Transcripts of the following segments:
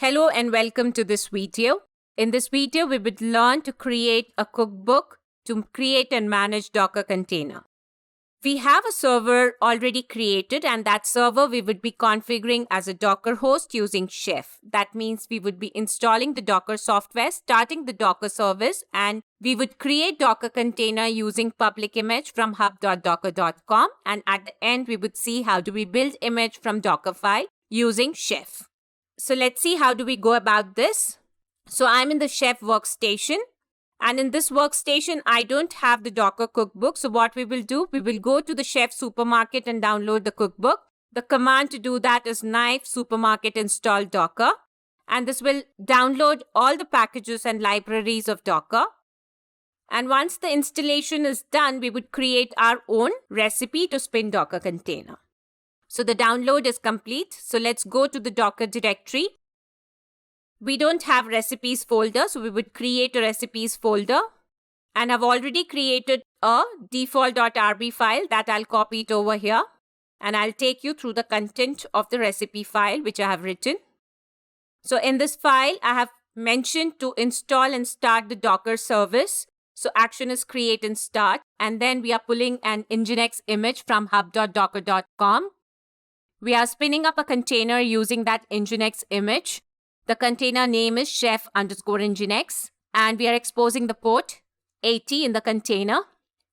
Hello and welcome to this video. In this video, we would learn to create a cookbook to create and manage Docker container. We have a server already created, and that server we would be configuring as a Docker host using Chef. That means we would be installing the Docker software, starting the Docker service, and we would create Docker container using public image from hub.docker.com. And at the end, we would see how do we build image from Dockerfile using Chef. So let's see how do we go about this. So I'm in the Chef workstation. And in this workstation, I don't have the Docker cookbook. So what we will do, we will go to the Chef supermarket and download the cookbook. The command to do that is knife supermarket install Docker. And this will download all the packages and libraries of Docker. And once the installation is done, we would create our own recipe to spin Docker container. So the download is complete. So let's go to the Docker directory. We don't have recipes folder, so we would create a recipes folder. And I've already created a default.rb file that I'll copy it over here. And I'll take you through the content of the recipe file which I have written. So in this file, I have mentioned to install and start the Docker service. So action is create and start. And then we are pulling an Nginx image from hub.docker.com. We are spinning up a container using that Nginx image. The container name is chef_nginx, and we are exposing the port 80 in the container.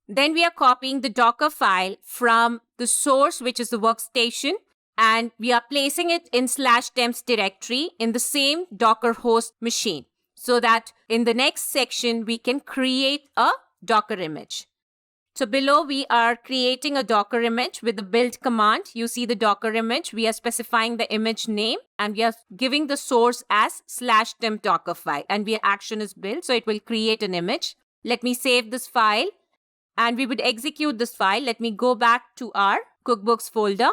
Then we are copying the Docker file from the source, which is the workstation, and we are placing it in /temps directory in the same Docker host machine, so that in the next section, we can create a Docker image. So below, we are creating a Docker image with the build command. You see the Docker image. We are specifying the image name, and we are giving the source as /temp Dockerfile, and the action is built, so it will create an image. Let me save this file, and we would execute this file. Let me go back to our cookbooks folder.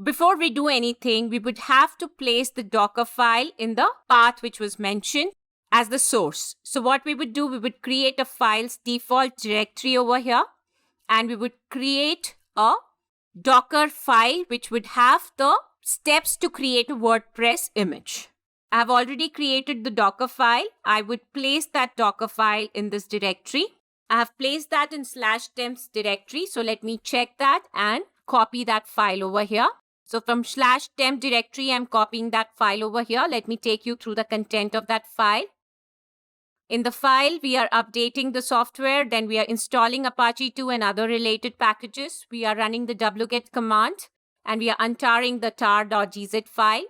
Before we do anything, we would have to place the Docker file in the path which was mentioned as the source. So what we would do, we would create a file's default directory over here. And we would create a Docker file which would have the steps to create a WordPress image. I have already created the Docker file. I would place that Docker file in this directory. I have placed that in /temps directory. So let me check that and copy that file over here. So from /temp directory, I'm copying that file over here. Let me take you through the content of that file. In the file, we are updating the software, then we are installing Apache 2 and other related packages. We are running the wget command, and we are untarring the tar.gz file.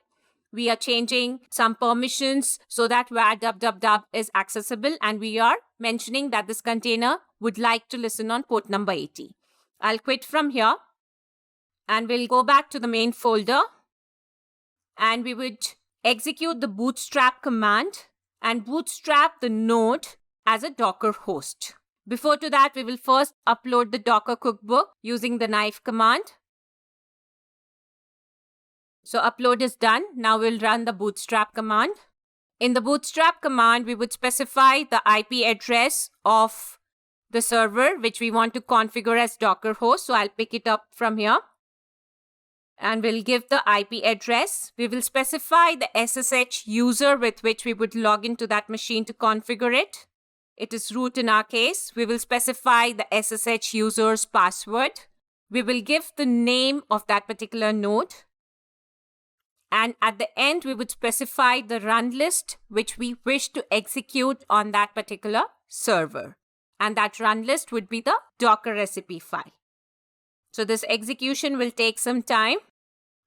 We are changing some permissions so that var dub is accessible, and we are mentioning that this container would like to listen on port number 80. I'll quit from here, and we'll go back to the main folder, and we would execute the bootstrap command and bootstrap the node as a Docker host. Before to that, we will first upload the Docker cookbook using the knife command. So upload is done. Now we'll run the bootstrap command. In the bootstrap command, we would specify the IP address of the server, which we want to configure as Docker host. So I'll pick it up from here. And we'll give the IP address. We will specify the SSH user with which we would log into that machine to configure it. It is root in our case. We will specify the SSH user's password. We will give the name of that particular node. And at the end, we would specify the run list which we wish to execute on that particular server. And that run list would be the Docker recipe file. So this execution will take some time.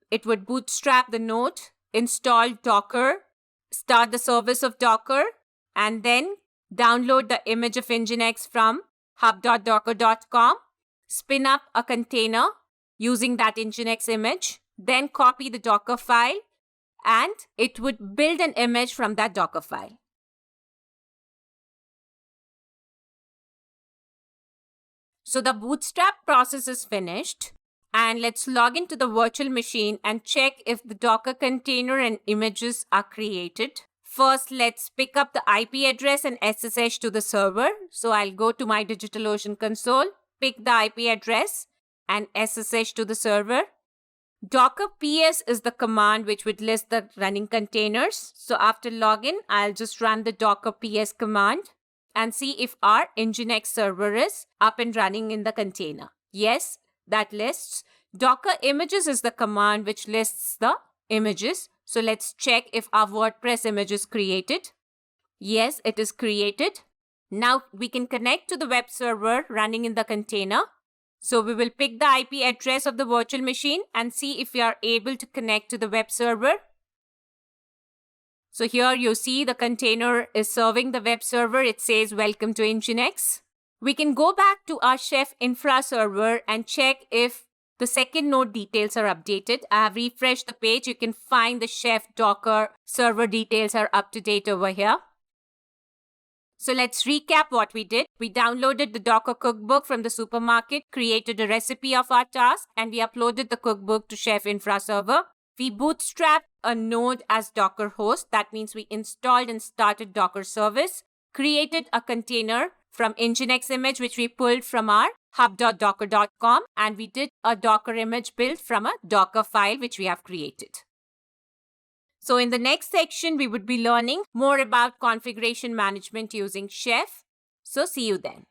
It would bootstrap the node, install Docker, start the service of Docker, and then download the image of Nginx from hub.docker.com, spin up a container using that Nginx image, then copy the Docker file, and it would build an image from that Docker file. So the bootstrap process is finished, and let's log into the virtual machine and check if the Docker container and images are created. First, let's pick up the IP address and SSH to the server. So I'll go to my DigitalOcean console, pick the IP address and SSH to the server. Docker ps is the command which would list the running containers. So after login, I'll just run the docker ps command and see if our Nginx server is up and running in the container. Yes, that lists. Docker images is the command which lists the images. So let's check if our WordPress image is created. Yes, it is created. Now we can connect to the web server running in the container. So we will pick the IP address of the virtual machine and see if we are able to connect to the web server. So here you see the container is serving the web server. It says welcome to Nginx. We can go back to our Chef Infra server and check if the second node details are updated. I have refreshed the page. You can find the Chef Docker server details are up to date over here. So let's recap what we did. We downloaded the Docker cookbook from the supermarket, created a recipe of our task, and we uploaded the cookbook to Chef Infra server. We bootstrapped a node as Docker host. That means we installed and started Docker service, created a container from Nginx image, which we pulled from our hub.docker.com, and we did a Docker image build from a Docker file, which we have created. So in the next section, we would be learning more about configuration management using Chef. So see you then.